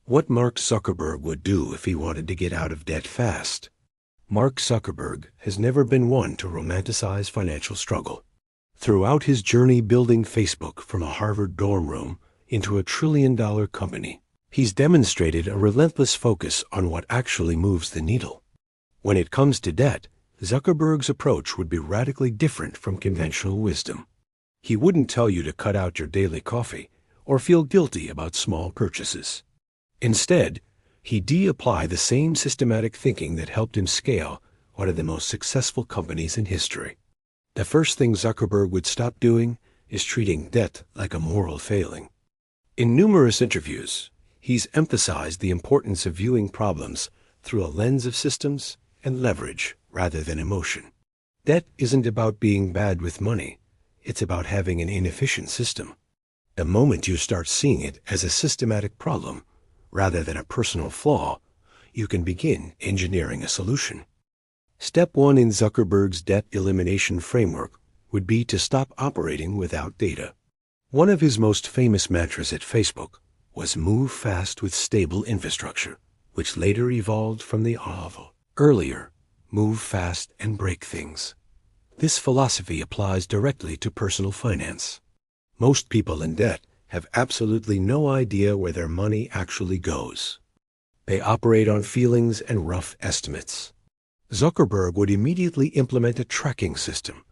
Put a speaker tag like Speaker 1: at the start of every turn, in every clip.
Speaker 1: What Mark Zuckerberg would do if he wanted to get out of debt fast. Mark Zuckerberg has never been one to romanticize financial struggle. Throughout his journey building Facebook from a Harvard dorm room into a trillion-dollar company, he's demonstrated a relentless focus on what actually moves the needle. When it comes to debt, Zuckerberg's approach would be radically different from conventional wisdom. He wouldn't tell you to cut out your daily coffee or feel guilty about small purchases. Instead, he'd apply the same systematic thinking that helped him scale one of the most successful companies in history. The first thing Zuckerberg would stop doing is treating debt like a moral failing. In numerous interviews, he's emphasized the importance of viewing problems through a lens of systems and leverage rather than emotion. Debt isn't about being bad with money. It's about having an inefficient system. The moment you start seeing it as a systematic problem rather than a personal flaw, you can begin engineering a solution. Step 1 in Zuckerberg's debt elimination framework would be to stop operating without data. One of his most famous mantras at Facebook was move fast with stable infrastructure, which later evolved from the earlier move fast and break things. This philosophy applies directly to personal finance. Most people in debt have absolutely no idea where their money actually goes. They operate on feelings and rough estimates. Zuckerberg would immediately implement a tracking system,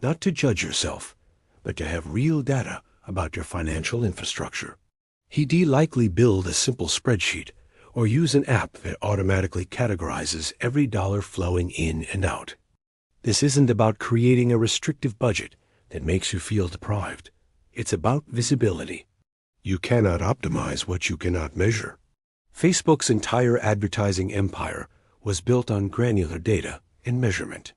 Speaker 1: not to judge yourself, but to have real data about your financial infrastructure. He'd likely build a simple spreadsheet or use an app that automatically categorizes every dollar flowing in and out. This isn't about creating a restrictive budget that makes you feel deprived. It's about visibility. You cannot optimize what you cannot measure. Facebook's entire advertising empire was built on granular data and measurement.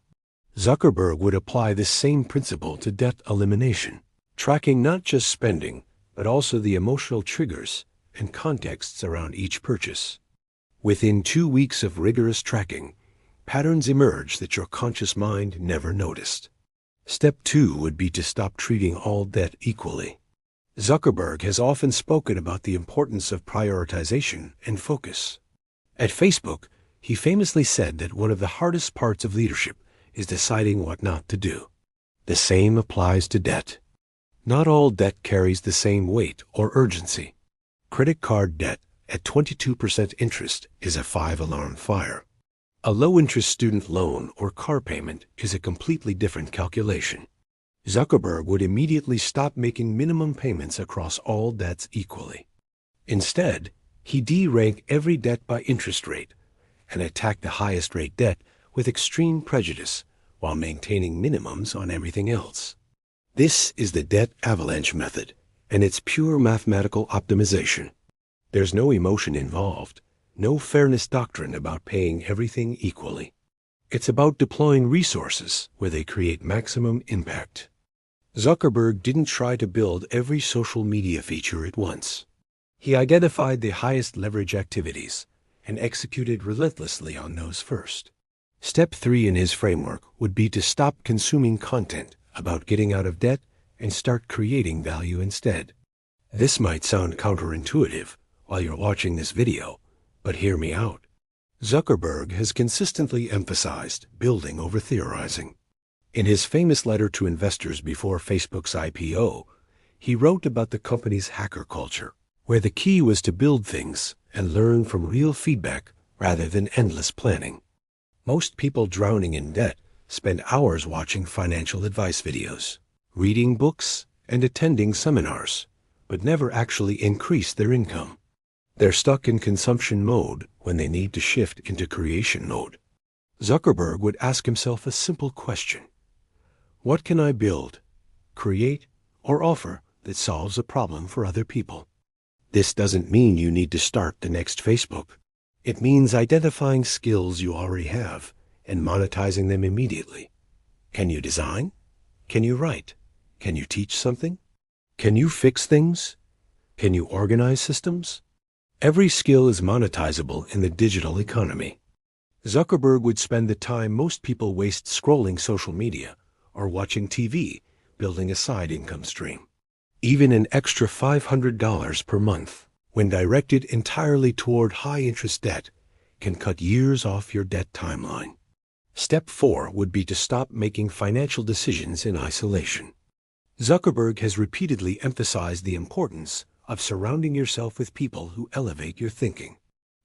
Speaker 1: Zuckerberg would apply this same principle to debt elimination, tracking not just spending, but also the emotional triggers and contexts around each purchase. Within 2 weeks of rigorous tracking, patterns emerge that your conscious mind never noticed. Step 2 would be to stop treating all debt equally. Zuckerberg has often spoken about the importance of prioritization and focus. At Facebook, he famously said that one of the hardest parts of leadership is deciding what not to do. The same applies to debt. Not all debt carries the same weight or urgency. Credit card debt at 22% interest is a 5-alarm fire. A low-interest student loan or car payment is a completely different calculation. Zuckerberg would immediately stop making minimum payments across all debts equally. Instead, he de-rank every debt by interest rate and attack the highest rate debt with extreme prejudice while maintaining minimums on everything else. This is the debt avalanche method, and it's pure mathematical optimization. There's no emotion involved. No fairness doctrine about paying everything equally. It's about deploying resources where they create maximum impact. Zuckerberg didn't try to build every social media feature at once. He identified the highest leverage activities and executed relentlessly on those first. Step 3 in his framework would be to stop consuming content about getting out of debt and start creating value instead. This might sound counterintuitive while you're watching this video, but hear me out. Zuckerberg has consistently emphasized building over theorizing. In his famous letter to investors before Facebook's IPO, he wrote about the company's hacker culture, where the key was to build things and learn from real feedback rather than endless planning. Most people drowning in debt spend hours watching financial advice videos, reading books, and attending seminars, but never actually increase their income. They're stuck in consumption mode when they need to shift into creation mode. Zuckerberg would ask himself a simple question. What can I build, create, or offer that solves a problem for other people? This doesn't mean you need to start the next Facebook. It means identifying skills you already have and monetizing them immediately. Can you design? Can you write? Can you teach something? Can you fix things? Can you organize systems? Every skill is monetizable in the digital economy. Zuckerberg would spend the time most people waste scrolling social media or watching TV, building a side income stream. Even an extra $500 per month when directed entirely toward high-interest debt, can cut years off your debt timeline. Step 4 would be to stop making financial decisions in isolation. Zuckerberg has repeatedly emphasized the importance of surrounding yourself with people who elevate your thinking.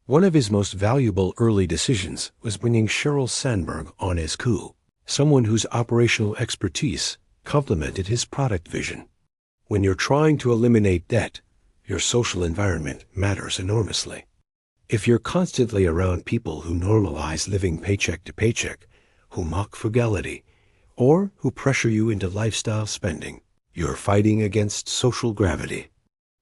Speaker 1: One of his most valuable early decisions was bringing Sheryl Sandberg on as coup, someone whose operational expertise complemented his product vision. When you're trying to eliminate debt, your social environment matters enormously. If you're constantly around people who normalize living paycheck to paycheck, who mock frugality, or who pressure you into lifestyle spending, you're fighting against social gravity.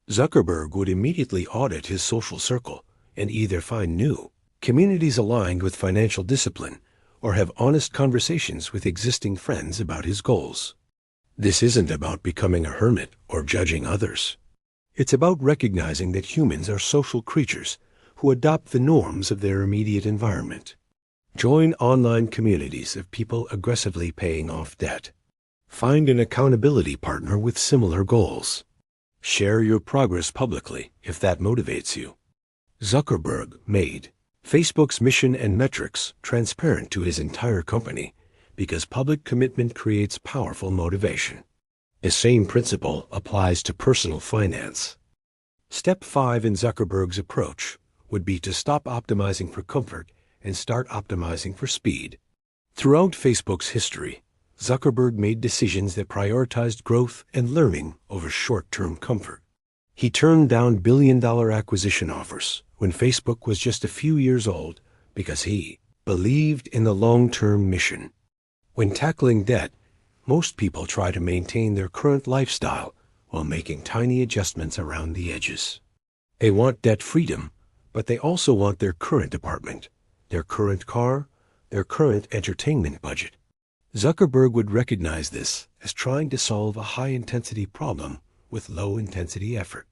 Speaker 1: Zuckerberg would immediately audit his social circle and either find new communities aligned with financial discipline or have honest conversations with existing friends about his goals. This isn't about becoming a hermit or judging others. It's about recognizing that humans are social creatures who adopt the norms of their immediate environment. Join online communities of people aggressively paying off debt. Find an accountability partner with similar goals. Share your progress publicly if that motivates you. Zuckerberg made Facebook's mission and metrics transparent to his entire company because public commitment creates powerful motivation. The same principle applies to personal finance. Step 5 in Zuckerberg's approach would be to stop optimizing for comfort and start optimizing for speed. Throughout Facebook's history, Zuckerberg made decisions that prioritized growth and learning over short-term comfort. He turned down billion-dollar acquisition offers when Facebook was just a few years old because he believed in the long-term mission. When tackling debt, most people try to maintain their current lifestyle while making tiny adjustments around the edges. They want debt freedom, but they also want their current apartment, their current car, their current entertainment budget. Zuckerberg would recognize this as trying to solve a high-intensity problem with low-intensity effort.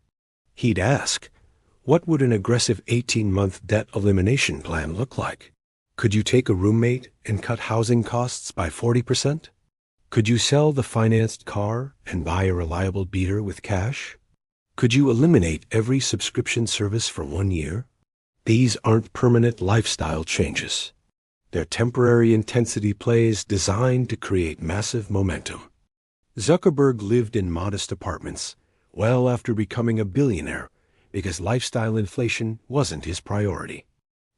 Speaker 1: He'd ask, what would an aggressive 18-month debt elimination plan look like? Could you take a roommate and cut housing costs by 40%? Could you sell the financed car and buy a reliable beater with cash? Could you eliminate every subscription service for 1 year? These aren't permanent lifestyle changes. They're temporary intensity plays designed to create massive momentum. Zuckerberg lived in modest apartments well after becoming a billionaire because lifestyle inflation wasn't his priority.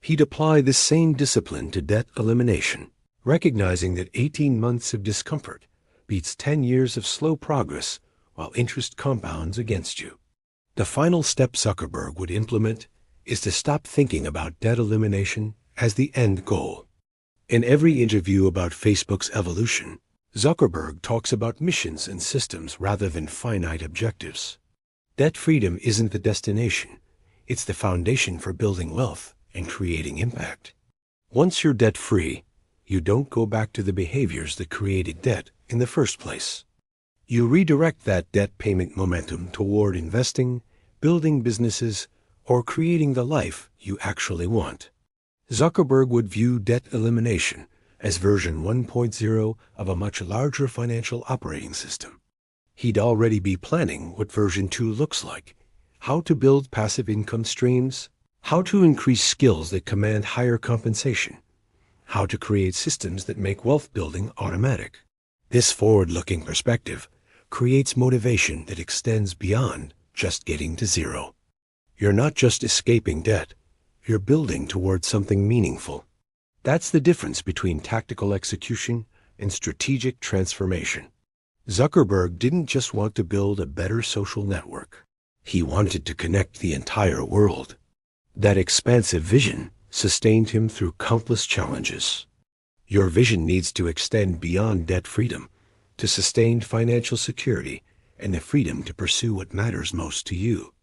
Speaker 1: He'd apply this same discipline to debt elimination, recognizing that 18 months of discomfort beats 10 years of slow progress while interest compounds against you. The final step Zuckerberg would implement is to stop thinking about debt elimination as the end goal. In every interview about Facebook's evolution, Zuckerberg talks about missions and systems rather than finite objectives. Debt freedom isn't the destination, it's the foundation for building wealth and creating impact. Once you're debt-free, you don't go back to the behaviors that created debt in the first place. You redirect that debt payment momentum toward investing, building businesses, or creating the life you actually want. Zuckerberg would view debt elimination as version 1.0 of a much larger financial operating system. He'd already be planning what version 2 looks like, how to build passive income streams, how to increase skills that command higher compensation, how to create systems that make wealth building automatic. This forward-looking perspective creates motivation that extends beyond just getting to zero. You're not just escaping debt, you're building towards something meaningful. That's the difference between tactical execution and strategic transformation. Zuckerberg didn't just want to build a better social network. He wanted to connect the entire world. That expansive vision sustained him through countless challenges. Your vision needs to extend beyond debt freedom to sustained financial security and the freedom to pursue what matters most to you.